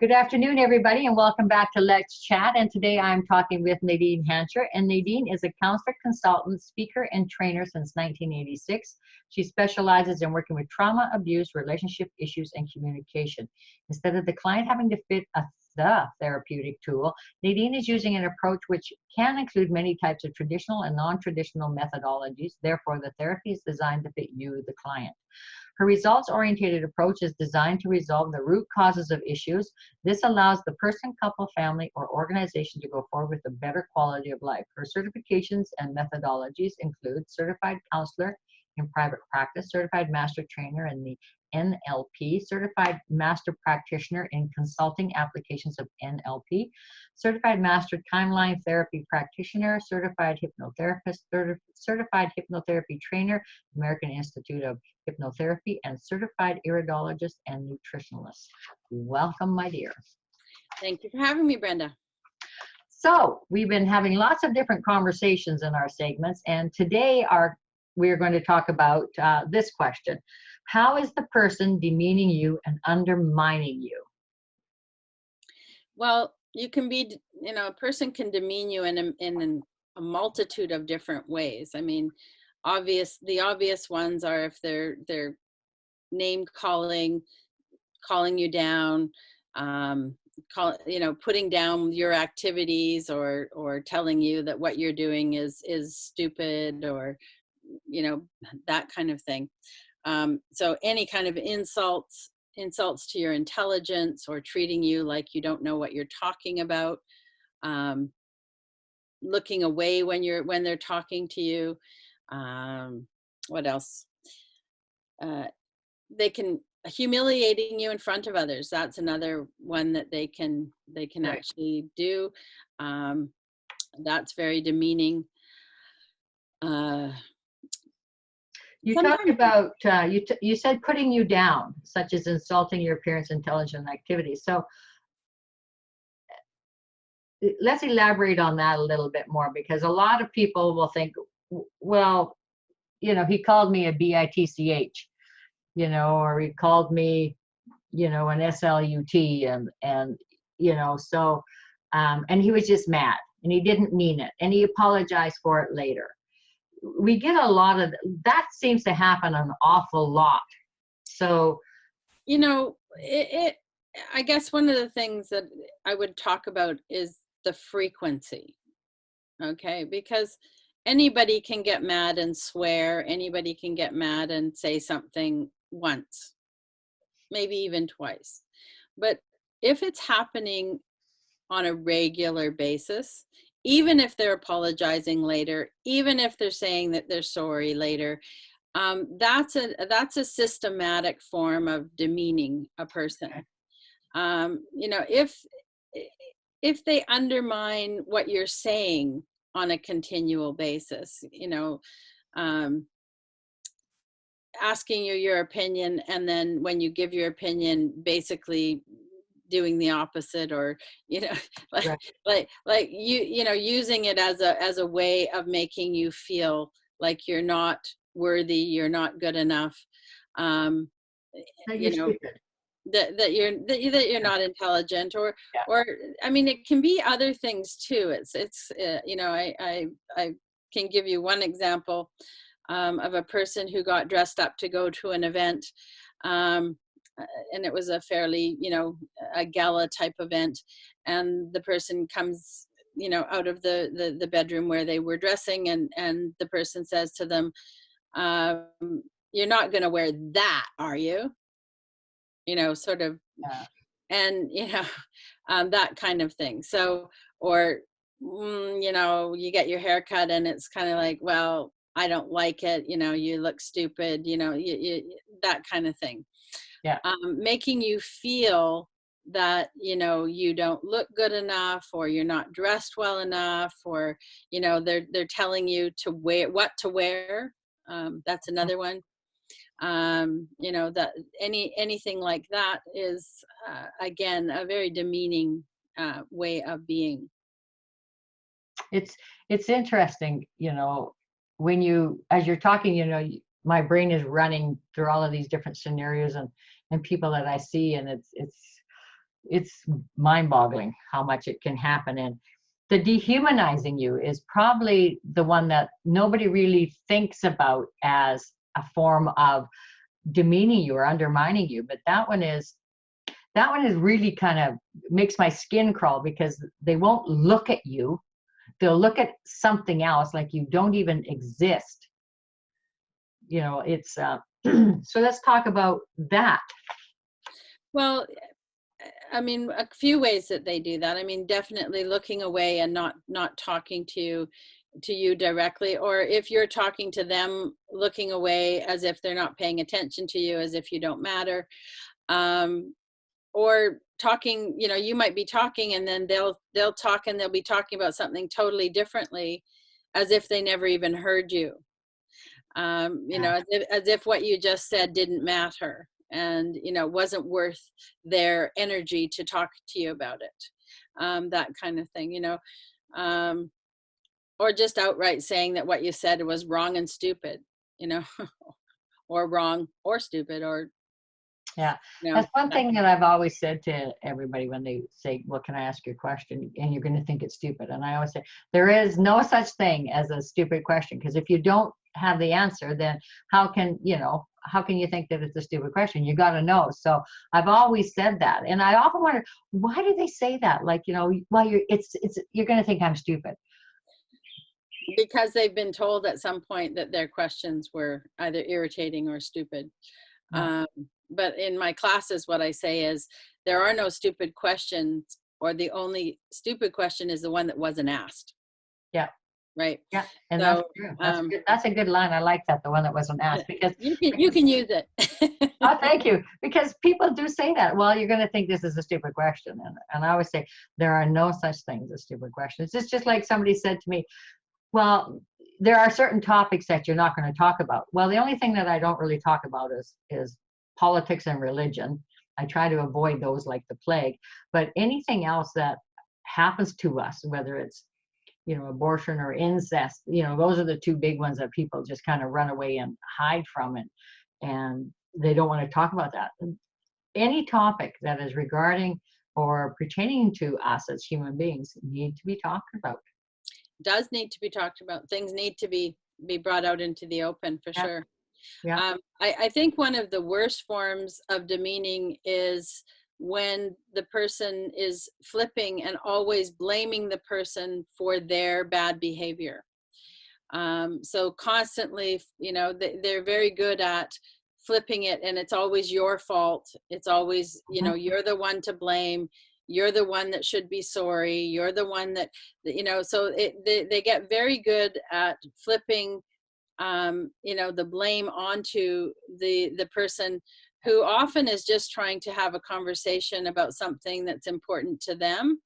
Good afternoon, everybody, and welcome back to Let's Chat. And today I'm talking with Nadine Hanchar. And Nadine is a counselor, consultant, speaker, and trainer since 1986. She specializes in working with trauma, abuse, relationship issues, and communication. Instead of the client having to fit the therapeutic tool, Nadine is using an approach which can include many types of traditional and non-traditional methodologies. Therefore, the therapy is designed to fit you, the client. Her results-oriented approach is designed to resolve the root causes of issues. This allows the person, couple, family, or organization to go forward with a better quality of life. Her certifications and methodologies include Certified Counselor in Private Practice, Certified Master Trainer in the NLP, Certified Master Practitioner in Consulting Applications of NLP, Certified Master Timeline Therapy Practitioner, Certified Hypnotherapist, Certified Hypnotherapy Trainer, American Institute of Hypnotherapy, and Certified Iridologist and Nutritionalist. Welcome, my dear. Thank you for having me, Brenda. So we've been having lots of different conversations in our segments, and today we're going to talk about this question. How is the person demeaning you and undermining you? Well, you can be, a person can demean you in a multitude of different ways. I mean, the obvious ones are if they're name calling you down, putting down your activities or telling you that what you're doing is stupid, or that kind of thing. So any kind of insults to your intelligence, or treating you like you don't know what you're talking about, looking away when they're talking to you. What else? They can humiliating you in front of others. That's another one that they can Right. actually do. That's very demeaning. You talked about, you said putting you down, such as insulting your appearance, intelligence, and activity. So let's elaborate on that a little bit more, because a lot of people will think, well, he called me a bitch, or he called me, an slut, and he was just mad and he didn't mean it and he apologized for it later. We get a lot of that. Seems to happen an awful lot. So, I guess one of the things that I would talk about is the frequency. Okay, because anybody can get mad and swear. Anybody can get mad and say something once, maybe even twice. But if it's happening on a regular basis, even if they're apologizing later, even if they're saying that they're sorry later, that's a systematic form of demeaning a person. If they undermine what you're saying on a continual basis, asking you your opinion, and then when you give your opinion, basically doing the opposite, or right. using it as a way of making you feel like you're not worthy, you're not good enough, That you're stupid. that you're not intelligent, or I mean, it can be other things too. I can give you one example of a person who got dressed up to go to an event, and it was a fairly, a gala type event, and the person comes, out of the bedroom where they were dressing, and the person says to them, "You're not going to wear that, are you?" Sort of, and that kind of thing. So, or you get your hair cut, and it's kind of like, well, I don't like it. You look stupid. That kind of thing. Yeah. Making you feel that you don't look good enough, or you're not dressed well enough, or they're telling you to wear what to wear. That's another one. That anything like that is again a very demeaning way of being. It's interesting, when as you're talking, my brain is running through all of these different scenarios and people that I see, and it's it's mind-boggling how much it can happen. And the dehumanizing you is probably the one that nobody really thinks about as a form of demeaning you or undermining you. But that one is really kind of makes my skin crawl, because they won't look at you. They'll look at something else like you don't even exist. You know, it's so let's talk about that. Well, I mean, a few ways that they do that. I mean, definitely looking away and not talking to you directly, or if you're talking to them, looking away as if they're not paying attention to you, as if you don't matter. Or talking, you know, you might be talking and then they'll talk and they'll be talking about something totally differently, as if they never even heard you. You know, as if what you just said didn't matter, and you know, wasn't worth their energy to talk to you about it. That kind of thing, you know. Or just outright saying that what you said was wrong and stupid, you know, or wrong or stupid, or Yeah, you know, that's one thing that I've always said to everybody when they say, well, can I ask you a question? And you're going to think it's stupid. And I always say, there is no such thing as a stupid question, because if you don't have the answer, then how can you think that it's a stupid question? You got to know. So I've always said that. And I often wonder, why do they say that? Like, you know, well, you're going to think I'm stupid. because they've been told at some point that their questions were either irritating or stupid. Yeah. But in my classes, what I say is there are no stupid questions, or the only stupid question is the one that wasn't asked. Yeah. Right. Yeah. And that's So true. That's good. That's a good line. I like that. The one that wasn't asked, because you can use it. oh, thank you. Because people do say that. Well, you're going to think this is a stupid question. And I always say there are no such things as stupid questions. It's just like somebody said to me, well, there are certain topics that you're not going to talk about. Well, the only thing that I don't really talk about is politics and religion. I try to avoid those like the plague. But anything else that happens to us, whether it's, you know, abortion or incest, you know, those are the two big ones that people just kind of run away and hide from it. And they don't want to talk about that. Any topic that is regarding or pertaining to us as human beings need to be talked about. Does need to be talked about. Things need to be brought out into the open, for Yeah. sure. Yeah. I think one of the worst forms of demeaning is when the person is flipping and always blaming the person for their bad behavior. So constantly, you know, they're very good at flipping it, and it's always your fault. It's always, you know, you're the one to blame. You're the one that should be sorry. You're the one that you know, so they get very good at flipping, you know, the blame onto the person who often is just trying to have a conversation about something that's important to them,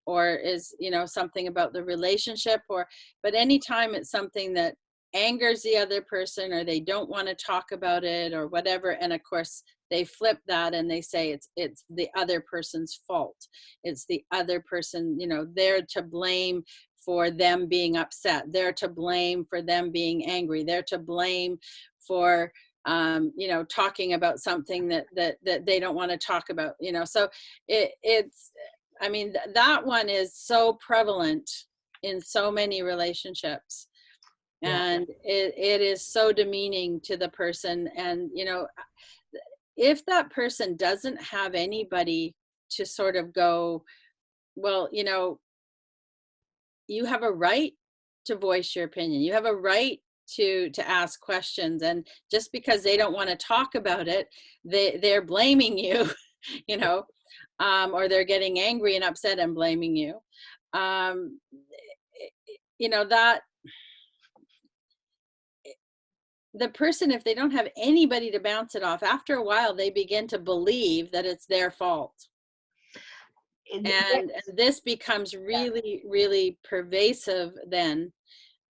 or is, you know, something about the relationship, or but anytime it's something that angers the other person, or they don't want to talk about it or whatever, and of course they flip that and they say it's the other person's fault. It's the other person, you know, they're to blame for them being upset. They're to blame for them being angry. They're to blame for you know, talking about something that they don't want to talk about, you know. So it's, I mean, that one is so prevalent in so many relationships, Yeah. and it is so demeaning to the person. And, you know, if that person doesn't have anybody to sort of go, well, you know, you have a right to voice your opinion. You have a right to ask questions. And just because they don't want to talk about it, they're blaming you, you know, or they're getting angry and upset and blaming you. Um, you know, that the person, if they don't have anybody to bounce it off, after a while, they begin to believe that it's their fault. And this becomes really, really pervasive then.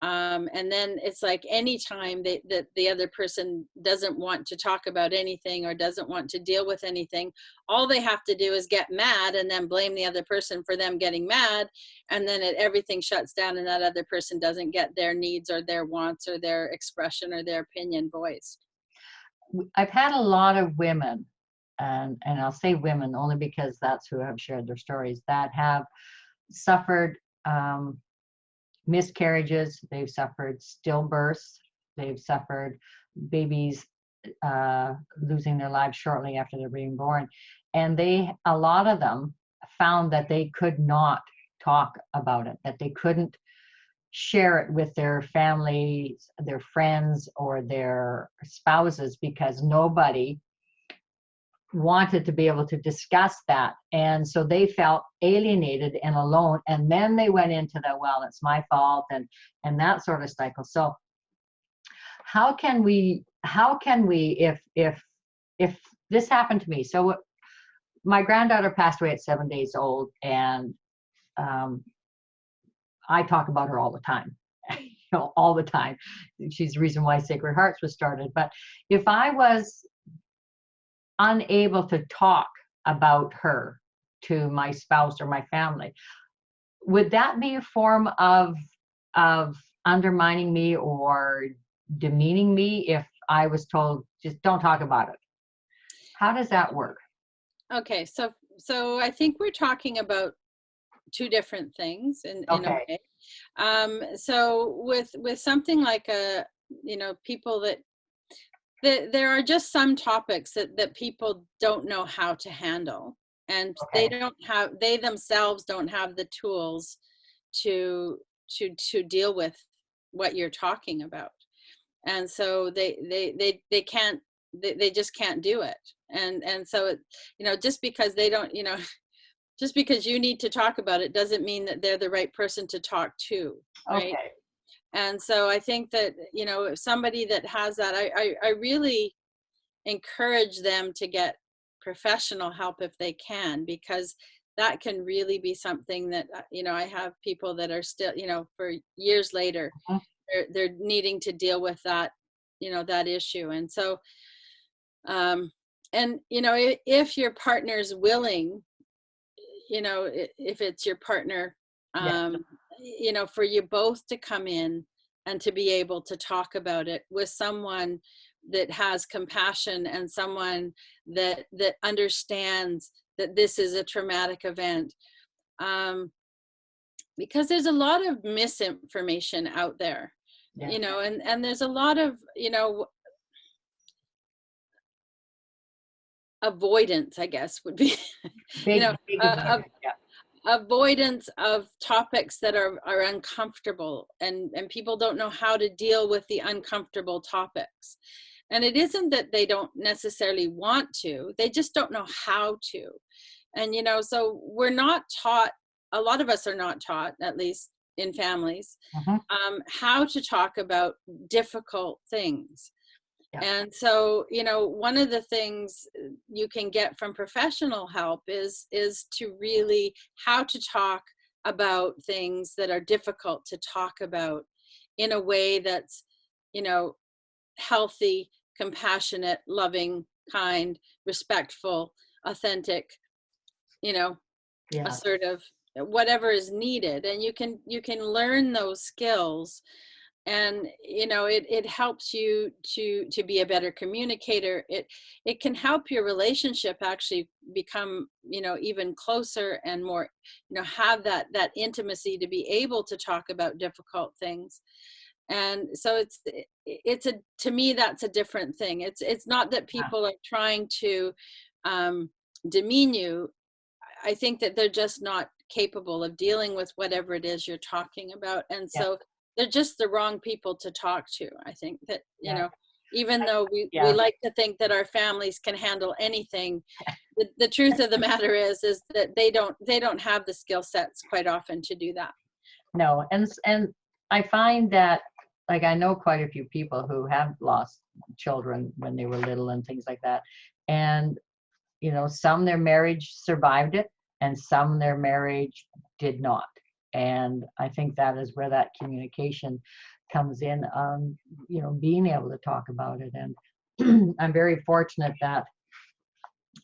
And then it's like anytime that the other person doesn't want to talk about anything or doesn't want to deal with anything, all they have to do is get mad and then blame the other person for them getting mad. And then everything shuts down, and that other person doesn't get their needs or their wants or their expression or their opinion voiced. I've had a lot of women and I'll say women only because that's who have shared their stories, that have suffered miscarriages, they've suffered stillbirths, they've suffered babies losing their lives shortly after they're being born. And a lot of them found that they could not talk about it, that they couldn't share it with their families, their friends, or their spouses, because nobody wanted to be able to discuss that. And so they felt alienated and alone. And then they went into the, well, it's my fault, and that sort of cycle. So how can we, if this happened to me? So my granddaughter passed away at 7 days old, and I talk about her all the time, all the time. She's the reason why Sacred Hearts was started. But if I was unable to talk about her to my spouse or my family, would that be a form of undermining me or demeaning me if I was told, just don't talk about it? How does that work? Okay, so I think we're talking about two different things in a way. So with something like people that there are just some topics that people don't know how to handle, and they themselves don't have the tools to deal with what you're talking about, and so they can't, they just can't do it. And so it, just because they don't, just because you need to talk about it doesn't mean that they're the right person to talk to, right? Okay. And so I think that, if somebody that has that, I really encourage them to get professional help if they can, because that can really be something that, I have people that are still, for years later, they're needing to deal with that, that issue. And so, if your partner's willing, if it's your partner, for you both to come in and to be able to talk about it with someone that has compassion and someone that understands that this is a traumatic event. Because there's a lot of misinformation out there, and there's a lot of, avoidance, I guess would be, avoidance of topics that are uncomfortable, and people don't know how to deal with the uncomfortable topics. And it isn't that they don't necessarily want to, they just don't know how to. And so we're not taught, a lot of us are not taught, at least in families, how to talk about difficult things. And so, one of the things you can get from professional help is to really how to talk about things that are difficult to talk about in a way that's, healthy, compassionate, loving, kind, respectful, authentic, assertive, whatever is needed. And you can learn those skills. And it helps you to be a better communicator. It can help your relationship actually become even closer and more, have that intimacy to be able to talk about difficult things. And so to me, that's a different thing. It's not that people are trying to demean you. I think that they're just not capable of dealing with whatever it is you're talking about. And so they're just the wrong people to talk to. I think that, even though we like to think that our families can handle anything, the truth of the matter is that they don't have the skill sets quite often to do that. No. And I find that, like, I know quite a few people who have lost children when they were little and things like that. And, some their marriage survived it, and some their marriage did not. And I think that is where that communication comes in, being able to talk about it. And I'm very fortunate that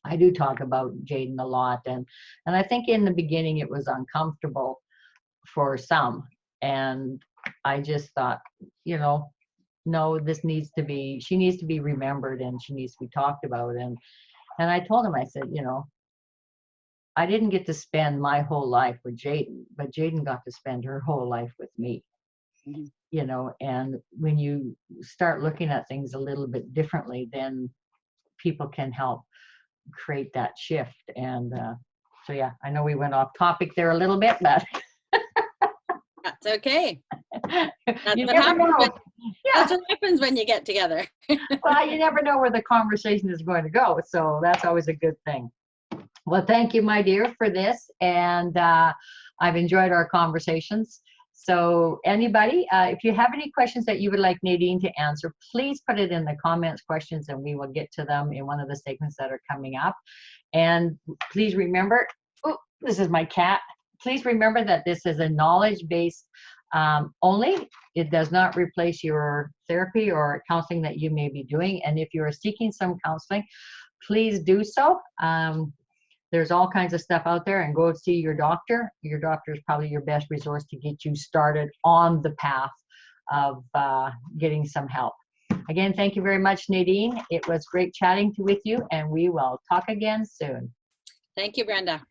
I do talk about Jaden a lot. And I think in the beginning it was uncomfortable for some. And I just thought, no, she needs to be remembered, and she needs to be talked about. And I told him, I said, you know, I didn't get to spend my whole life with Jaden, but Jaden got to spend her whole life with me. Mm-hmm. You know, and when you start looking at things a little bit differently, then people can help create that shift. And so, yeah, I know we went off topic there a little bit, but That's okay. That's you what never happens. know. Yeah. That's what happens when you get together. Well, you never know where the conversation is going to go. So that's always a good thing. Well, thank you, my dear, for this. And I've enjoyed our conversations. So anybody, if you have any questions that you would like Nadine to answer, please put it in the comments questions and we will get to them in one of the segments that are coming up. And please remember, oh, this is my cat. Please remember that this is a knowledge-based only. It does not replace your therapy or counseling that you may be doing. And if you are seeking some counseling, please do so. There's all kinds of stuff out there, and go see your doctor. Your doctor is probably your best resource to get you started on the path of getting some help. Again, thank you very much, Nadine. It was great chatting with you, and we will talk again soon. Thank you, Brenda.